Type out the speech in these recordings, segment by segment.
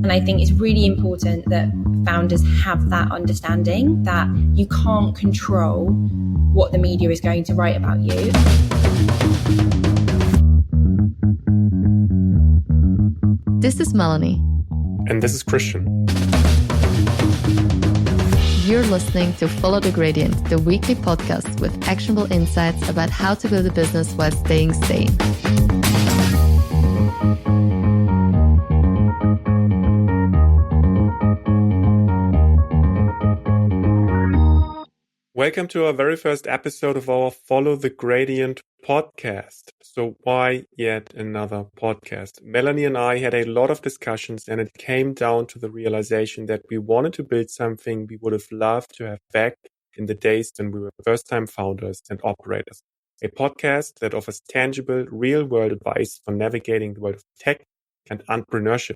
And I think it's really important that founders have that understanding that you can't control what the media is going to write about you. This is Melanie. And this is Christian. You're listening to Follow the Gradient, the weekly podcast with actionable insights about how to build a business while staying sane. Welcome to our very first episode of our Follow the Gradient podcast. So why yet another podcast? Melanie and I had a lot of discussions, and it came down to the realization that we wanted to build something we would have loved to have back in the days when we were first-time founders and operators. A podcast that offers tangible, real-world advice for navigating the world of tech and entrepreneurship.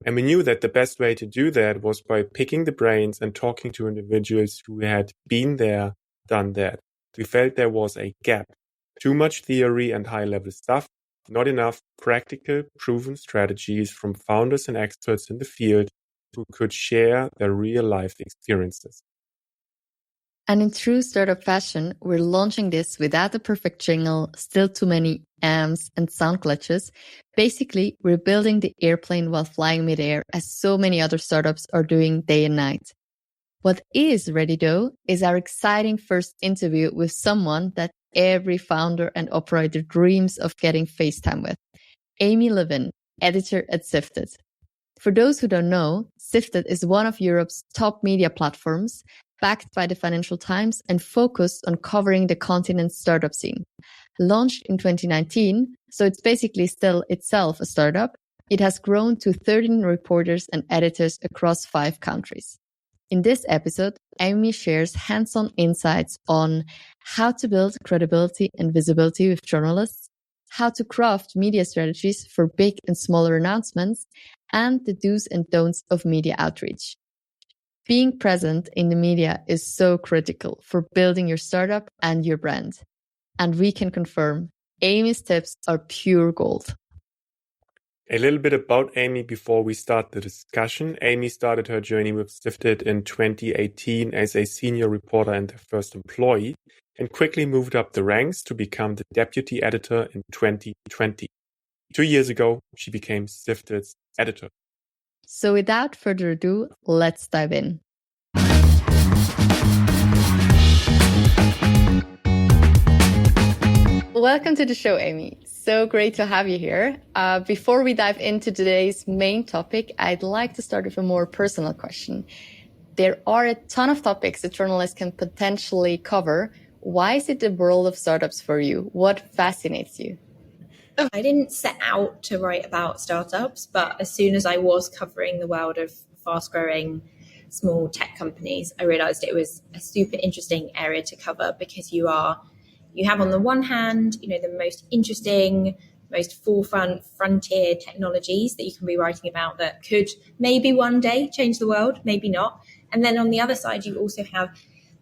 And we knew that the best way to do that was by picking the brains and talking to individuals who had been there, done that. We felt there was a gap. Too much theory and high-level stuff, not enough practical, proven strategies from founders and experts in the field who could share their real-life experiences. And in true startup fashion, we're launching this without the perfect jingle, still too many amps and sound glitches. Basically, we're building the airplane while flying midair, as so many other startups are doing day and night. What is ready though is our exciting first interview with someone that every founder and operator dreams of getting FaceTime with. Amy Lewin, editor at Sifted. For those who don't know, Sifted is one of Europe's top media platforms, backed by the Financial Times and focused on covering the continent's startup scene. Launched in 2019, so it's basically still itself a startup, it has grown to 13 reporters and editors across 5 countries. In this episode, Amy shares hands-on insights on how to build credibility and visibility with journalists, how to craft media strategies for big and smaller announcements, and the do's and don'ts of media outreach. Being present in the media is so critical for building your startup and your brand. And we can confirm Amy's tips are pure gold. A little bit about Amy before we start the discussion. Amy started her journey with Sifted in 2018 as a senior reporter and their first employee, and quickly moved up the ranks to become the deputy editor in 2020. 2 years ago, she became Sifted's editor. So without further ado, let's dive in. Welcome to the show, Amy. So great to have you here. Before we dive into today's main topic, I'd like to start with a more personal question. There are a ton of topics that journalists can potentially cover. Why is it the world of startups for you? What fascinates you? I didn't set out to write about startups, but as soon as I was covering the world of fast-growing small tech companies, I realized it was a super interesting area to cover because you have on the one hand, the most interesting, most forefront frontier technologies that you can be writing about that could maybe one day change the world, maybe not. And then on the other side, you also have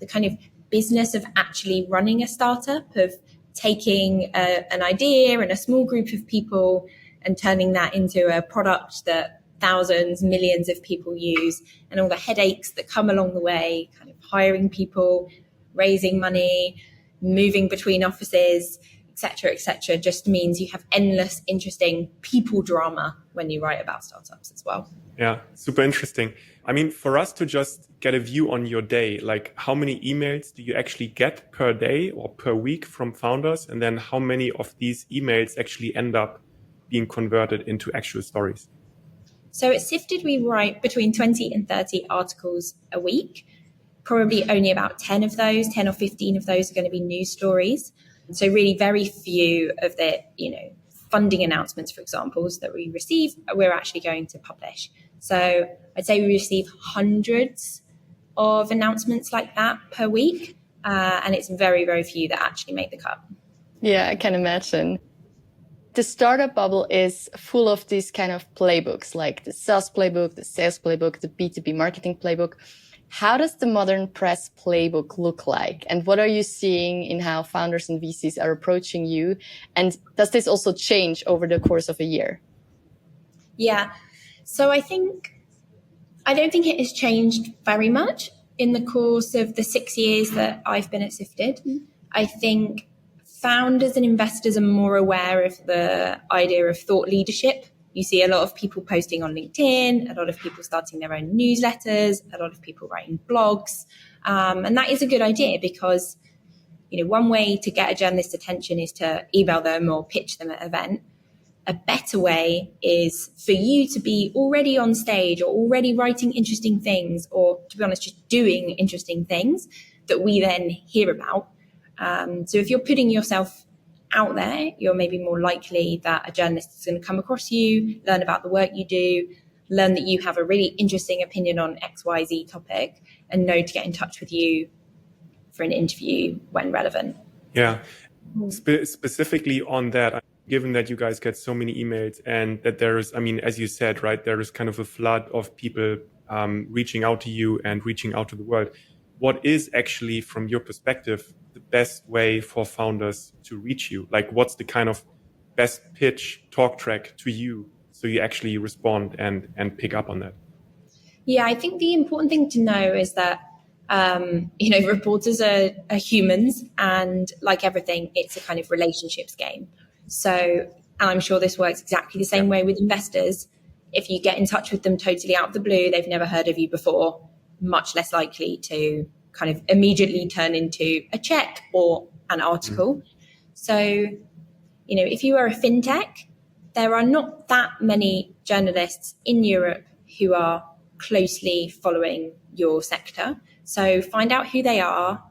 the kind of business of actually running a startup, of taking an idea and a small group of people and turning that into a product that thousands, millions of people use, and all the headaches that come along the way, kind of hiring people, raising money, moving between offices, et cetera, just means you have endless interesting people drama when you write about startups as well. Yeah, super interesting. I mean, for us to just get a view on your day, like how many emails do you actually get per day or per week from founders? And then how many of these emails actually end up being converted into actual stories? So at Sifted, we write between 20 and 30 articles a week. Probably only about 10 or 15 of those are going to be news stories. So really very few of the, funding announcements, for example, that we receive, we're actually going to publish. So I'd say we receive hundreds of announcements like that per week. And it's very, very few that actually make the cut. Yeah, I can imagine. The startup bubble is full of these kind of playbooks, like the sales playbook, the sales playbook, the B2B marketing playbook. How does the modern press playbook look like? And what are you seeing in how founders and VCs are approaching you? And does this also change over the course of a year? Yeah. So I don't think it has changed very much in the course of the 6 years that I've been at Sifted. I think founders and investors are more aware of the idea of thought leadership. You see a lot of people posting on LinkedIn, a lot of people starting their own newsletters, a lot of people writing blogs. And that is a good idea because, one way to get a journalist's attention is to email them or pitch them at an event. A better way is for you to be already on stage or already writing interesting things, or to be honest, just doing interesting things that we then hear about. So if you're putting yourself out there, you're maybe more likely that a journalist is going to come across you, learn about the work you do, learn that you have a really interesting opinion on XYZ topic, and know to get in touch with you for an interview when relevant. Yeah. Specifically on that, given that you guys get so many emails and that there is, as you said, right, there is kind of a flood of people reaching out to you and reaching out to the world. What is actually, from your perspective, the best way for founders to reach you? Like, what's the kind of best pitch talk track to you so you actually respond and pick up on that? Yeah, I think the important thing to know is that reporters are humans, and like everything, it's a kind of relationships game. So, and I'm sure this works exactly the same way with investors. If you get in touch with them totally out of the blue, they've never heard of you before, much less likely to kind of immediately turn into a check or an article. So, if you are a fintech, there are not that many journalists in Europe who are closely following your sector. So find out who they are,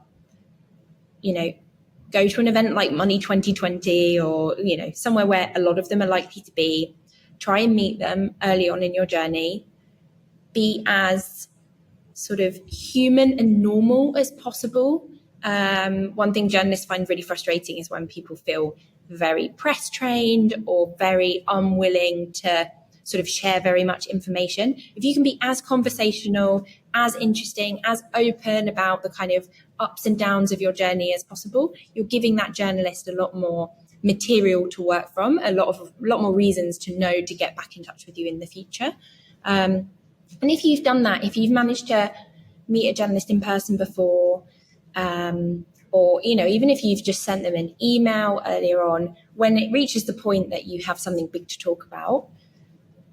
go to an event like Money 2020 or, somewhere where a lot of them are likely to be. Try and meet them early on in your journey. Be as sort of human and normal as possible. One thing journalists find really frustrating is when people feel very press trained or very unwilling to sort of share very much information. If you can be as conversational, as interesting, as open about the kind of ups and downs of your journey as possible, you're giving that journalist a lot more material to work from, a lot more reasons to know to get back in touch with you in the future. And if you've done that, if you've managed to meet a journalist in person before, or, even if you've just sent them an email earlier on, when it reaches the point that you have something big to talk about,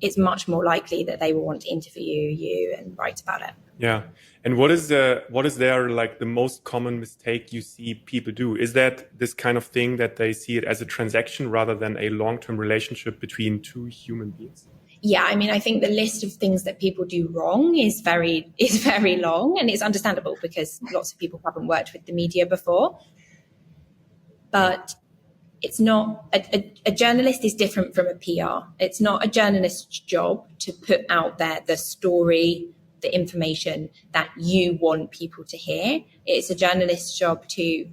it's much more likely that they will want to interview you and write about it. Yeah. And what is there like the most common mistake you see people do? Is that this kind of thing that they see it as a transaction rather than a long-term relationship between two human beings? Yeah, I think the list of things that people do wrong is very long, and it's understandable because lots of people haven't worked with the media before. But it's not a journalist is different from a PR. It's not a journalist's job to put out there the story, the information that you want people to hear. It's a journalist's job to,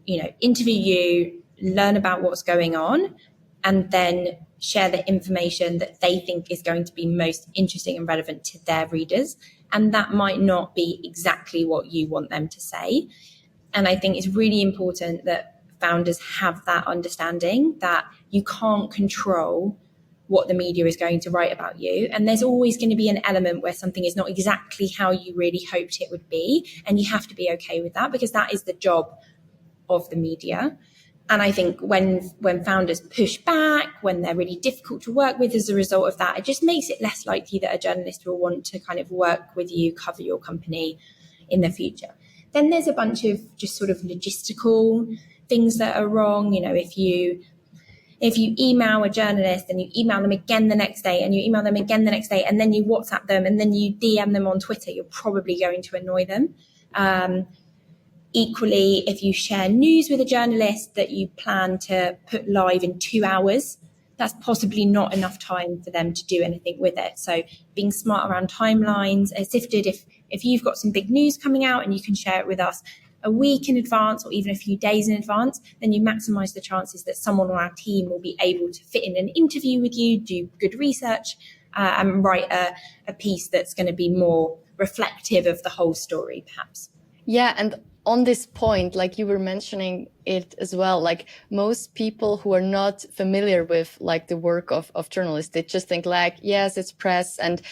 interview you, learn about what's going on, and then share the information that they think is going to be most interesting and relevant to their readers. And that might not be exactly what you want them to say. And I think it's really important that founders have that understanding that you can't control what the media is going to write about you. And there's always going to be an element where something is not exactly how you really hoped it would be. And you have to be okay with that because that is the job of the media. And I think when founders push back, when they're really difficult to work with as a result of that, it just makes it less likely that a journalist will want to kind of work with you, cover your company in the future. Then there's a bunch of just sort of logistical things that are wrong. If you email a journalist and you email them again the next day and you email them again the next day and then you WhatsApp them and then you DM them on Twitter, you're probably going to annoy them. Equally, if you share news with a journalist that you plan to put live in 2 hours, that's possibly not enough time for them to do anything with it. So being smart around timelines. As Sifted, if you've got some big news coming out and you can share it with us a week in advance or even a few days in advance, then you maximize the chances that someone on our team will be able to fit in an interview with you, do good research, and write a piece that's going to be more reflective of the whole story, perhaps. Yeah, and on this point, like you were mentioning it as well, like most people who are not familiar with like the work of journalists, they just think like, yes, it's press. And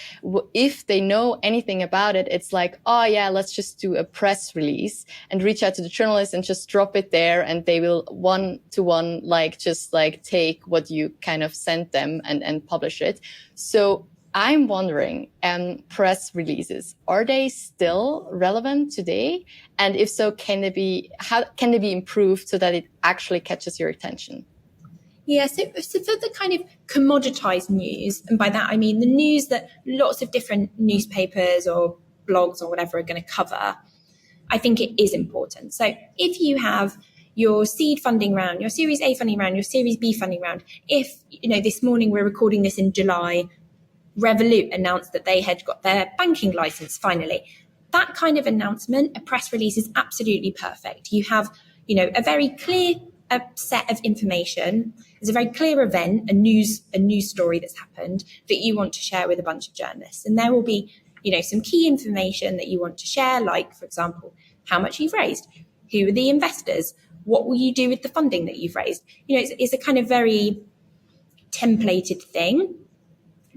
if they know anything about it, it's like, oh yeah, let's just do a press release and reach out to the journalist and just drop it there. And they will one-to-one, like just like take what you kind of sent them and publish it. So I'm wondering, press releases, are they still relevant today? And if so, how can they be improved so that it actually catches your attention? Yeah, so for the kind of commoditized news, and by that I mean the news that lots of different newspapers or blogs or whatever are going to cover, I think it is important. So if you have your seed funding round, your Series A funding round, your Series B funding round, if, this morning we're recording this in July, Revolut announced that they had got their banking license finally. That kind of announcement, a press release, is absolutely perfect. You have, a very clear set of information. There's a very clear event, a news story that's happened that you want to share with a bunch of journalists. And there will be, some key information that you want to share, like, for example, how much you've raised, who are the investors, what will you do with the funding that you've raised? It's a kind of very templated thing.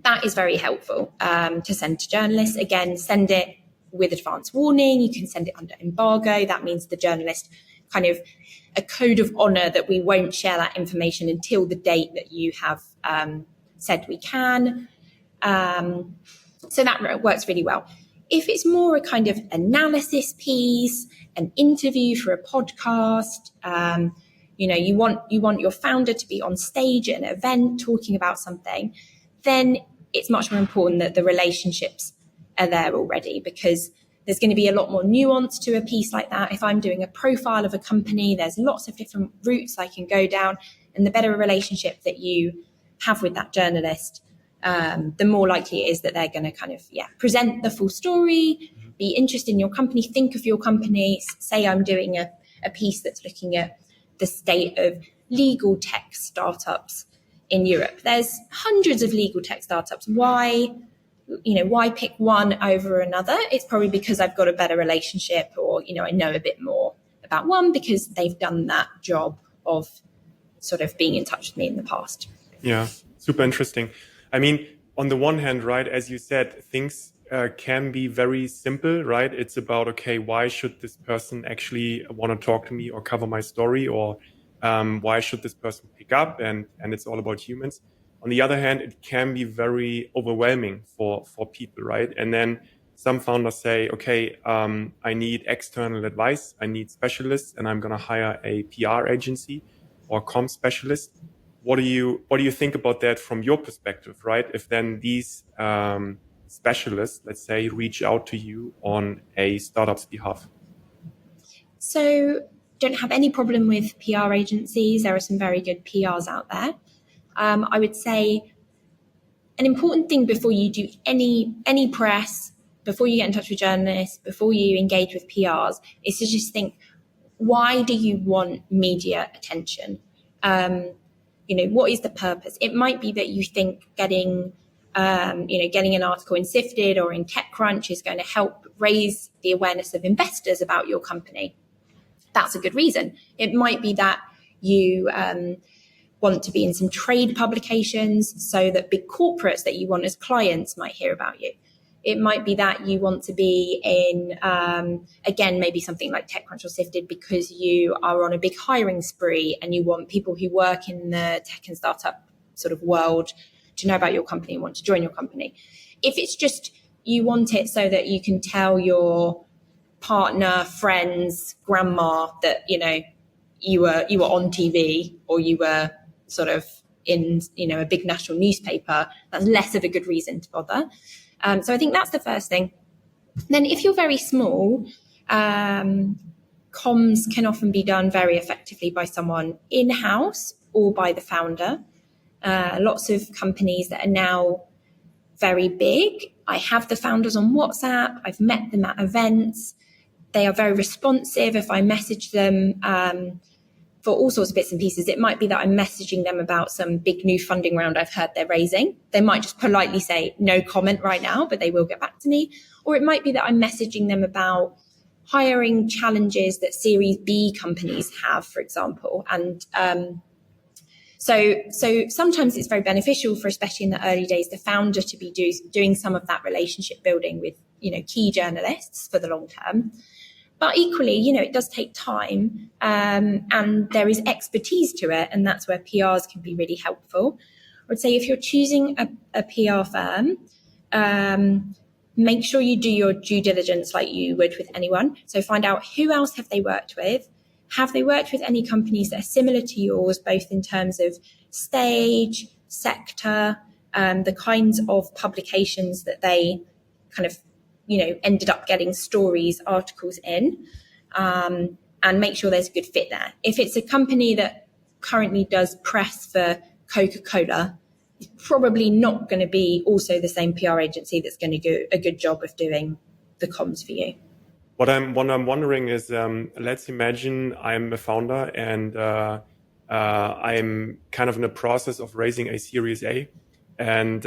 That is very helpful to send to journalists. Again, send it with advance warning. You can send it under embargo. That means the journalist kind of a code of honor that we won't share that information until the date that you have said we can. So that works really well. If it's more a kind of analysis piece, an interview for a podcast, you want your founder to be on stage at an event talking about something, then it's much more important that the relationships are there already, because there's going to be a lot more nuance to a piece like that. If I'm doing a profile of a company, there's lots of different routes I can go down, and the better a relationship that you have with that journalist, the more likely it is that they're going to kind of, present the full story, be interested in your company, think of your company. Say I'm doing a piece that's looking at the state of legal tech startups in Europe. There's hundreds of legal tech startups. Why pick one over another? It's probably because I've got a better relationship, or, I know a bit more about one because they've done that job of sort of being in touch with me in the past. Yeah, super interesting. I mean, on the one hand, right, as you said, things can be very simple, right? It's about, okay, why should this person actually want to talk to me or cover my story, or why should this person pick up? And it's all about humans. On the other hand, it can be very overwhelming for people, right? And then some founders say, okay, I need external advice, I need specialists, and I'm going to hire a PR agency or comm specialist. What do you think about that from your perspective, right? If then these specialists, let's say, reach out to you on a startup's behalf? So don't have any problem with PR agencies. There are some very good PRs out there. I would say an important thing before you do any press, before you get in touch with journalists, before you engage with PRs, is to just think, why do you want media attention? What is the purpose? It might be that you think getting an article in Sifted or in TechCrunch is going to help raise the awareness of investors about your company. That's a good reason. It might be that you want to be in some trade publications so that big corporates that you want as clients might hear about you. It might be that you want to be in, again, maybe something like TechCrunch or Sifted because you are on a big hiring spree and you want people who work in the tech and startup sort of world to know about your company and want to join your company. If it's just you want it so that you can tell your partner, friends, grandma that, you were on TV or you were sort of in, a big national newspaper, that's less of a good reason to bother. So I think that's the first thing. Then if you're very small, comms can often be done very effectively by someone in-house or by the founder. Lots of companies that are now very big, I have the founders on WhatsApp, I've met them at events. They are very responsive if I message them for all sorts of bits and pieces. It might be that I'm messaging them about some big new funding round I've heard they're raising. They might just politely say no comment right now, but they will get back to me. Or it might be that I'm messaging them about hiring challenges that Series B companies have, for example. And so sometimes it's very beneficial for, especially in the early days, the founder to be doing some of that relationship building with, key journalists for the long term. But equally, it does take time, and there is expertise to it, and that's where PRs can be really helpful. I would say if you're choosing a PR firm, make sure you do your due diligence like you would with anyone. So find out who else have they worked with. Have they worked with any companies that are similar to yours, both in terms of stage, sector, the kinds of publications that they kind of, ended up getting stories, articles in, and make sure there's a good fit there. If it's a company that currently does press for Coca-Cola, it's probably not going to be also the same PR agency that's going to do a good job of doing the comms for you. What I'm wondering is, let's imagine I'm a founder and I'm kind of in the process of raising a Series A, and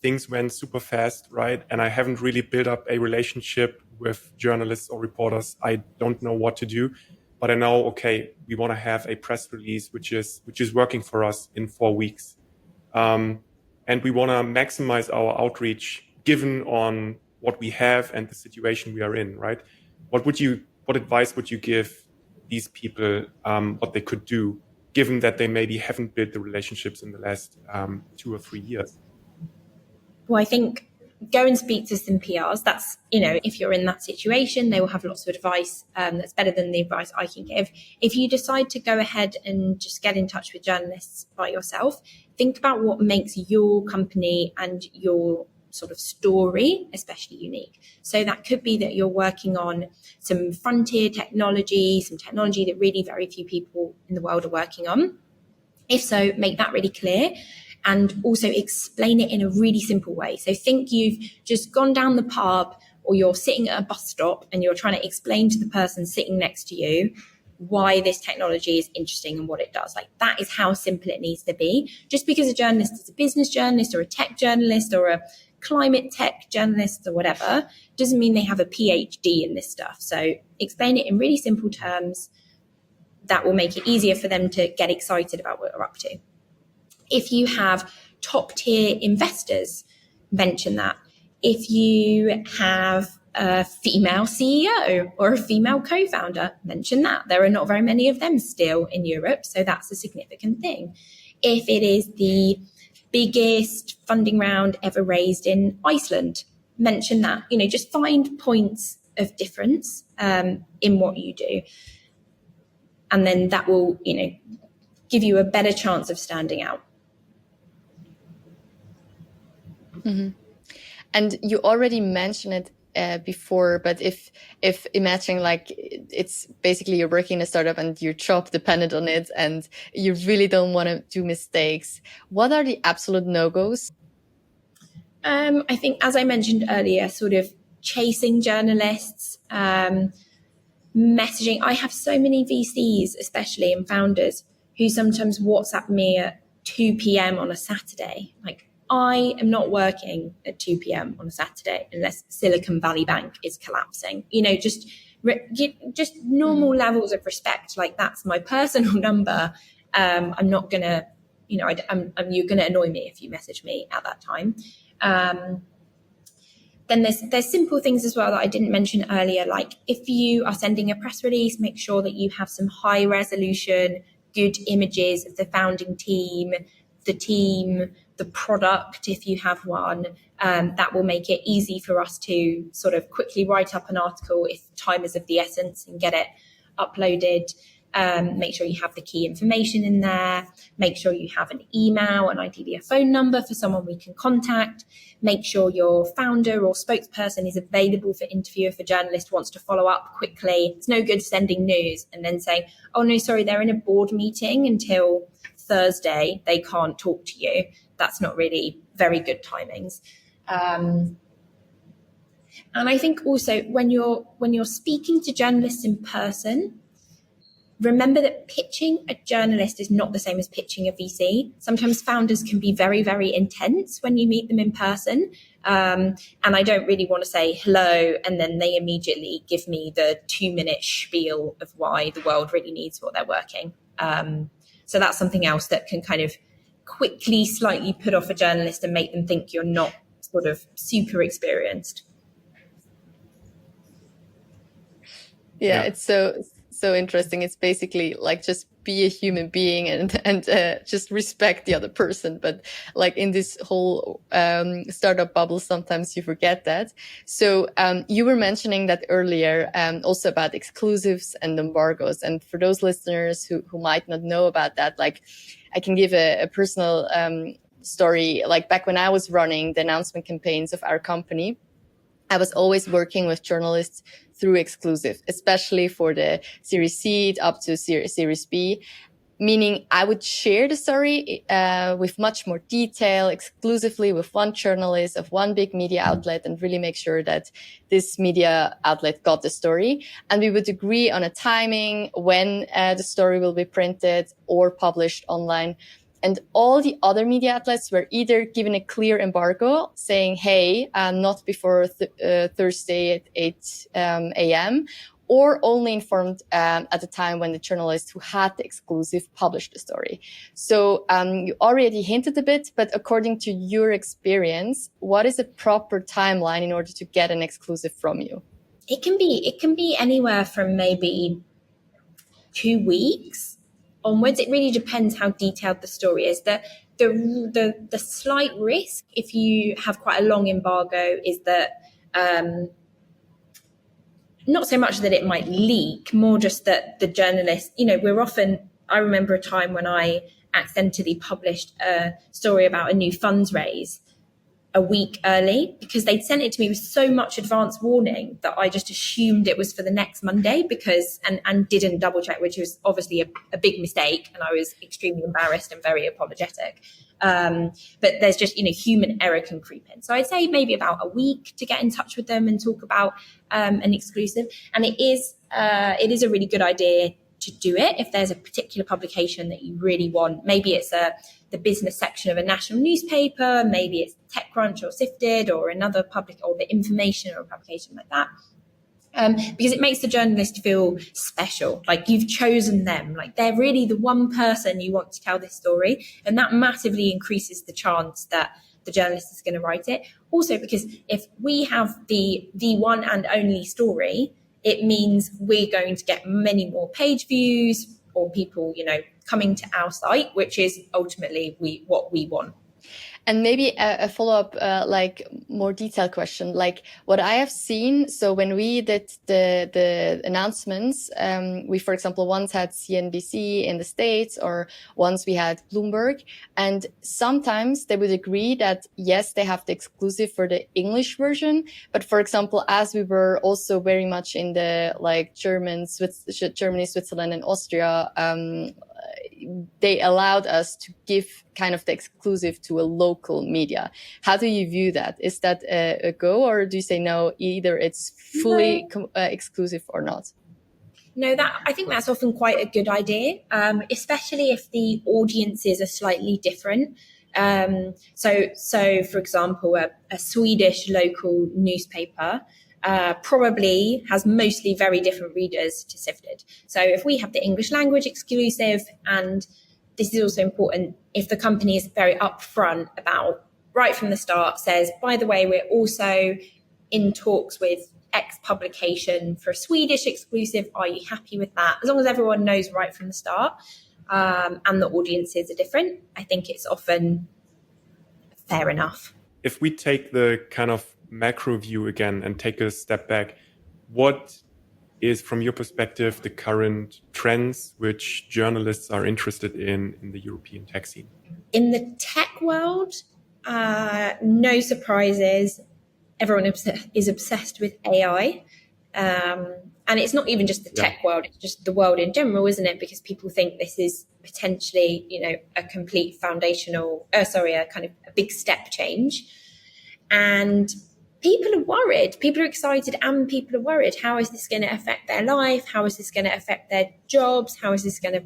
things went super fast, right? And I haven't really built up a relationship with journalists or reporters. I don't know what to do, but I know, okay, we want to have a press release which is working for us in 4 weeks, and we want to maximize our outreach given on what we have and the situation we are in, right? What advice would you give these people, what they could do, given that they maybe haven't built the relationships in the last 2 or 3 years? Well, I think go and speak to some PRs. That's, if you're in that situation, they will have lots of advice that's better than the advice I can give. If you decide to go ahead and just get in touch with journalists by yourself, think about what makes your company and your sort of story especially unique. So that could be that you're working on some frontier technology, some technology that really very few people in the world are working on. If so, make that really clear. And also explain it in a really simple way. So think you've just gone down the pub, or you're sitting at a bus stop and you're trying to explain to the person sitting next to you why this technology is interesting and what it does. Like, that is how simple it needs to be. Just because a journalist is a business journalist or a tech journalist or a climate tech journalist or whatever, doesn't mean they have a PhD in this stuff. So explain it in really simple terms. That will make it easier for them to get excited about what you're up to. If you have top tier investors, mention that. If you have a female CEO or a female co-founder, mention that. There are not very many of them still in Europe, so that's a significant thing. If it is the biggest funding round ever raised in Iceland, mention that. Just find points of difference in what you do. And then that will, give you a better chance of standing out. Mm-hmm. And you already mentioned it before, but if imagining like it's basically you're working in a startup and your job dependent on it and you really don't want to do mistakes, what are the absolute no-goes? I think, as I mentioned earlier, sort of chasing journalists, messaging. I have so many VCs, especially, and founders who sometimes WhatsApp me at 2 p.m. on a Saturday. Like, I am not working at 2 p.m. on a Saturday unless Silicon Valley Bank is collapsing. Just normal levels of respect. Like, that's my personal number. I'm not gonna, you're gonna annoy me if you message me at that time. Then there's simple things as well that I didn't mention earlier. Like, if you are sending a press release, make sure that you have some high resolution, good images of the founding team, the product, if you have one. That will make it easy for us to sort of quickly write up an article if time is of the essence and get it uploaded. Make sure you have the key information in there. Make sure you have an email and ideally a phone number for someone we can contact. Make sure your founder or spokesperson is available for interview if a journalist wants to follow up quickly. It's no good sending news and then saying, oh no, sorry, they're in a board meeting until Thursday. They can't talk to you. That's not really very good timings. And I think also when you're speaking to journalists in person, remember that pitching a journalist is not the same as pitching a VC. Sometimes founders can be very, very intense when you meet them in person. And I don't really want to say hello and then they immediately give me the 2-minute spiel of why the world really needs what they're working. So that's something else that can kind of quickly slightly put off a journalist and make them think you're not sort of super experienced. Yeah, it's so interesting. It's basically like just be a human being and just respect the other person. But like in this whole startup bubble, sometimes you forget that. So you were mentioning that earlier, also about exclusives and embargoes. And for those listeners who might not know about that, like I can give a personal story. Like back when I was running the announcement campaigns of our company, I was always working with journalists through exclusive, especially for the Series C up to Series B, meaning I would share the story with much more detail, exclusively with one journalist of one big media outlet, and really make sure that this media outlet got the story. And we would agree on a timing when the story will be printed or published online. And all the other media outlets were either given a clear embargo saying, hey, not before Thursday at 8 a.m., or only informed at the time when the journalist who had the exclusive published the story. So you already hinted a bit, but according to your experience, what is a proper timeline in order to get an exclusive from you? It can be anywhere from maybe 2 weeks onwards. It really depends how detailed the story is. The slight risk if you have quite a long embargo is that not so much that it might leak, more just that the journalist, I remember a time when I accidentally published a story about a new fundraise a week early because they'd sent it to me with so much advance warning that I just assumed it was for the next Monday and didn't double check, which was obviously a big mistake. And I was extremely embarrassed and very apologetic. But there's just, human error can creep in. So I'd say maybe about a week to get in touch with them and talk about an exclusive. And it is a really good idea to do it if there's a particular publication that you really want. Maybe it's the business section of a national newspaper, maybe it's TechCrunch or Sifted or another or the information or a publication like that. Because it makes the journalist feel special, like you've chosen them, like they're really the one person you want to tell this story, and that massively increases the chance that the journalist is going to write it. Also, because if we have the one and only story, it means we're going to get many more page views or people, coming to our site, which is ultimately what we want. And maybe a follow-up, like more detailed question, like what I have seen. So when we did the announcements, we, for example, once had CNBC in the States or once we had Bloomberg, and sometimes they would agree that, yes, they have the exclusive for the English version. But for example, as we were also very much in the like Germany, Switzerland and Austria, they allowed us to give kind of the exclusive to a local media. How do you view that? Is that a go, or do you say no, either it's fully exclusive or not? No, I think that's often quite a good idea, especially if the audiences are slightly different. So for example, a Swedish local newspaper probably has mostly very different readers to Sifted. So if we have the English language exclusive, and this is also important, if the company is very upfront about right from the start, says, by the way, we're also in talks with X publication for a Swedish exclusive. Are you happy with that? As long as everyone knows right from the start, and the audiences are different, I think it's often fair enough. If we take the kind of macro view again and take a step back, what is, from your perspective, the current trends which journalists are interested in the European tech scene? In the tech world, no surprises. Everyone is obsessed with AI. And it's not even just the tech world, it's just the world in general, isn't it? Because people think this is potentially, a complete a kind of a big step change. And people are worried. People are excited and people are worried. How is this going to affect their life? How is this going to affect their jobs? How is this going to,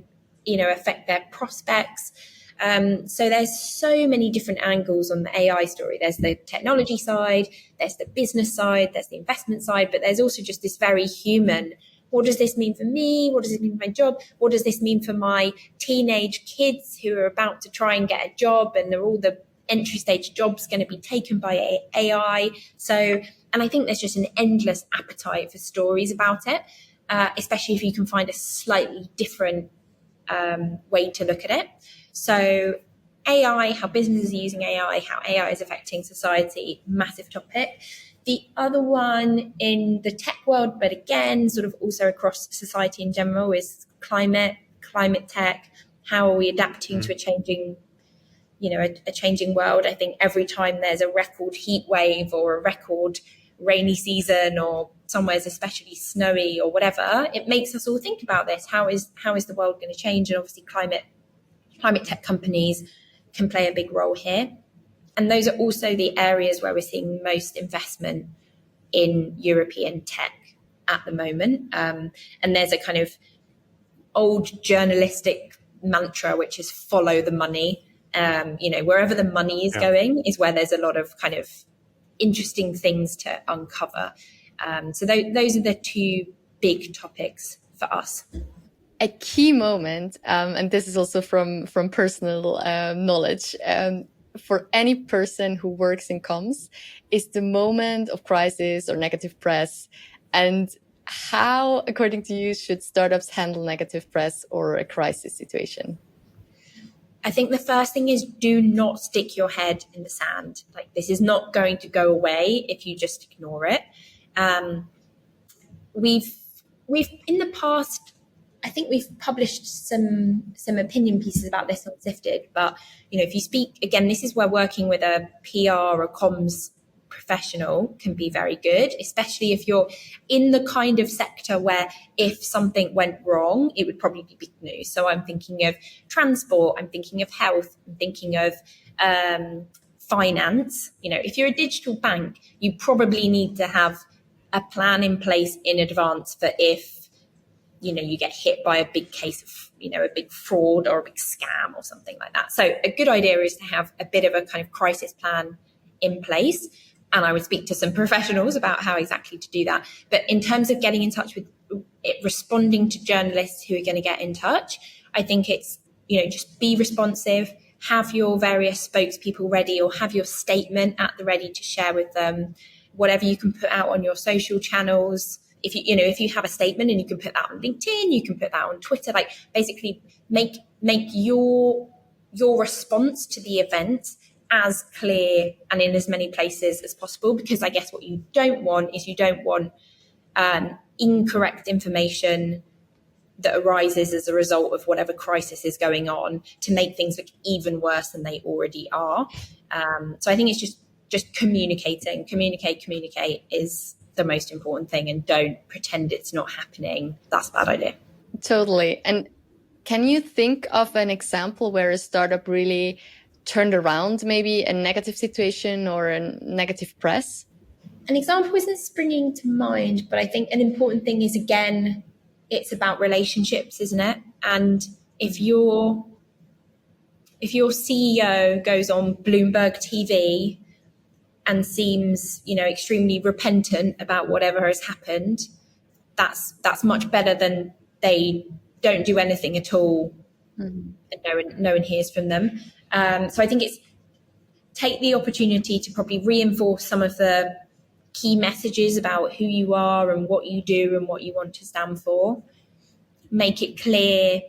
affect their prospects? So there's so many different angles on the AI story. There's the technology side, there's the business side, there's the investment side, but there's also just this very human. What does this mean for me? What does it mean for my job? What does this mean for my teenage kids who are about to try and get a job, and they're all the entry stage jobs going to be taken by AI? And I think there's just an endless appetite for stories about it, especially if you can find a slightly different way to look at it. So AI, how businesses are using AI, how AI is affecting society, massive topic. The other one in the tech world, but again, sort of also across society in general, is climate tech. How are we adapting to a changing world? I think every time there's a record heat wave or a record rainy season, or somewhere's especially snowy or whatever, it makes us all think about this. How is the world going to change? And obviously climate tech companies can play a big role here. And those are also the areas where we're seeing most investment in European tech at the moment. And there's a kind of old journalistic mantra, which is follow the money. Wherever the money is going is where there's a lot of kind of interesting things to uncover. So those are the two big topics for us. A key moment, and this is also from personal knowledge, for any person who works in comms, is the moment of crisis or negative press. And how, according to you, should startups handle negative press or a crisis situation? I think the first thing is, do not stick your head in the sand. Like, this is not going to go away if you just ignore it. We've in the past, I think we've published some opinion pieces about this on Sifted, but if you speak, again, this is where working with a PR or comms professional can be very good, especially if you're in the kind of sector where if something went wrong, it would probably be big news. So I'm thinking of transport, I'm thinking of health, I'm thinking of finance. If you're a digital bank, you probably need to have a plan in place in advance for if you get hit by a big case of, a big fraud or a big scam or something like that. So a good idea is to have a bit of a kind of crisis plan in place. And I would speak to some professionals about how exactly to do that. But in terms of getting in touch with it, responding to journalists who are going to get in touch, I think it's, just be responsive, have your various spokespeople ready, or have your statement at the ready to share with them, whatever you can put out on your social channels. If you have a statement and you can put that on LinkedIn, you can put that on Twitter, like basically make your response to the event as clear and in as many places as possible, because I guess what you don't want is incorrect information that arises as a result of whatever crisis is going on to make things look even worse than they already are. So I think it's just communicating. Communicate is the most important thing, and don't pretend it's not happening. That's a bad idea. Totally. And can you think of an example where a startup really turned around maybe a negative situation or a negative press? An example isn't springing to mind, but I think an important thing is, again, it's about relationships, isn't it? And if your CEO goes on Bloomberg TV and seems, extremely repentant about whatever has happened, that's much better than they don't do anything at all, and no one hears from them. So I think it's take the opportunity to probably reinforce some of the key messages about who you are and what you do and what you want to stand for. Make it clear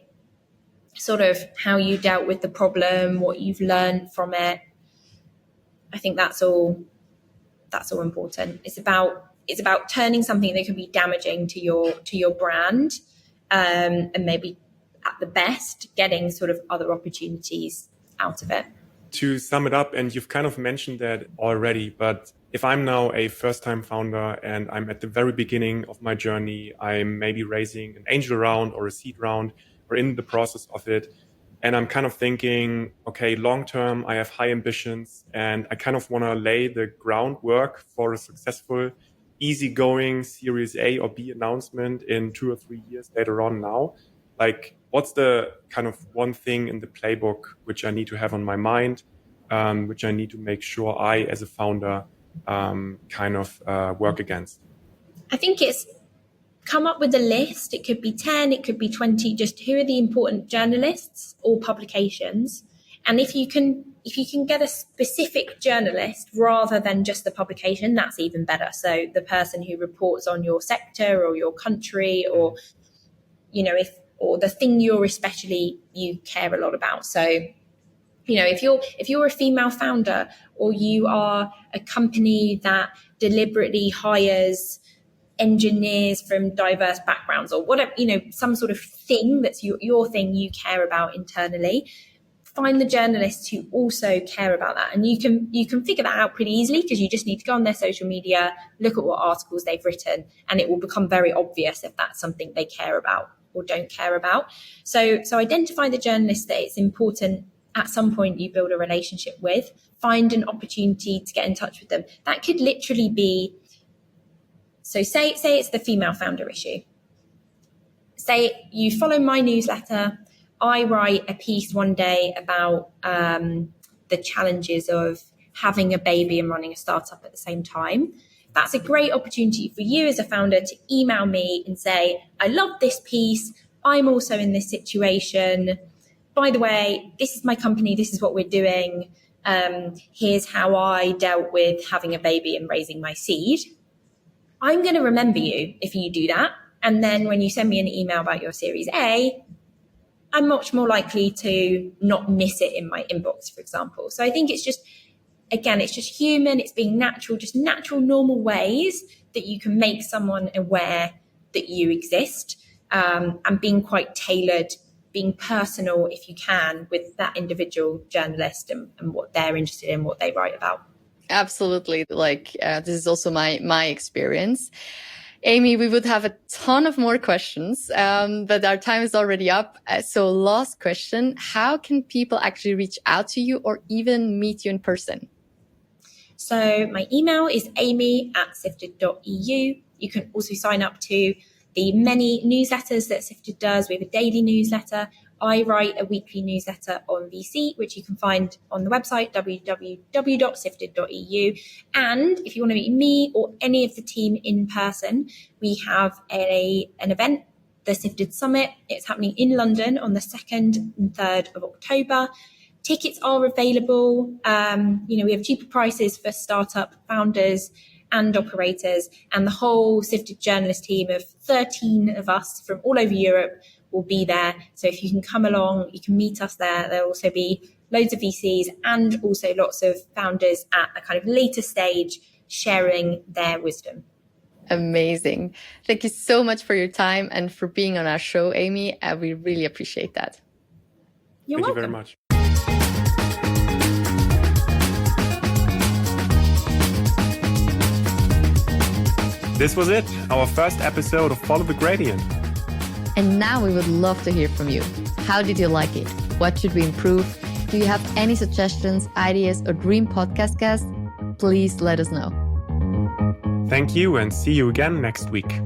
sort of how you dealt with the problem, what you've learned from it. I think that's all important. It's about turning something that can be damaging to your brand, and maybe at the best getting sort of other opportunities out of it. To sum it up, and you've kind of mentioned that already, but if I'm now a first-time founder and I'm at the very beginning of my journey, I'm maybe raising an angel round or a seed round or in the process of it, And I'm kind of thinking, okay, long term, I have high ambitions and I kind of want to lay the groundwork for a successful, easygoing Series A or B announcement in 2 or 3 years later on now. Like, what's the kind of one thing in the playbook which I need to have on my mind, which I need to make sure I, as a founder, work against? I think it's come up with a list. It could be 10, it could be 20, just who are the important journalists or publications. And if you can get a specific journalist rather than just the publication, that's even better. So the person who reports on your sector or your country, or, or the thing you care a lot about. So, if you're a female founder, or you are a company that deliberately hires engineers from diverse backgrounds, or whatever, some sort of thing that's your thing you care about internally, find the journalists who also care about that. And you can figure that out pretty easily, because you just need to go on their social media, look at what articles they've written, and it will become very obvious if that's something they care about or don't care about. So identify the journalists that it's important at some point you build a relationship with, find an opportunity to get in touch with them. That could literally be, so say it's the female founder issue. Say you follow my newsletter, I write a piece one day about the challenges of having a baby and running a startup at the same time. That's a great opportunity for you as a founder to email me and say, I love this piece, I'm also in this situation. By the way, this is my company, this is what we're doing. Here's how I dealt with having a baby and raising my seed. I'm going to remember you if you do that. And then when you send me an email about your Series A, I'm much more likely to not miss it in my inbox, for example. So I think it's just human. It's being natural, just natural, normal ways that you can make someone aware that you exist, and being quite tailored, being personal if you can with that individual journalist and what they're interested in, what they write about. Absolutely. This is also my experience. Amy, we would have a ton of more questions, but our time is already up. So last question, how can people actually reach out to you or even meet you in person? So my email is amy@sifted.eu. You can also sign up to the many newsletters that Sifted does. We have a daily newsletter. I write a weekly newsletter on VC, which you can find on the website, www.sifted.eu. And if you want to meet me or any of the team in person, we have an event, the Sifted Summit. It's happening in London on the 2nd and 3rd of October. Tickets are available. We have cheaper prices for startup founders and operators, and the whole Sifted journalist team of 13 of us from all over Europe will be there. So if you can come along, you can meet us there. There'll also be loads of VCs and also lots of founders at a kind of later stage sharing their wisdom. Amazing. Thank you so much for your time and for being on our show, Amy. We really appreciate that. You're welcome. Thank you very much. This was it, our first episode of Follow the Gradient. And now we would love to hear from you. How did you like it? What should we improve? Do you have any suggestions, ideas, or dream podcast guests? Please let us know. Thank you and see you again next week.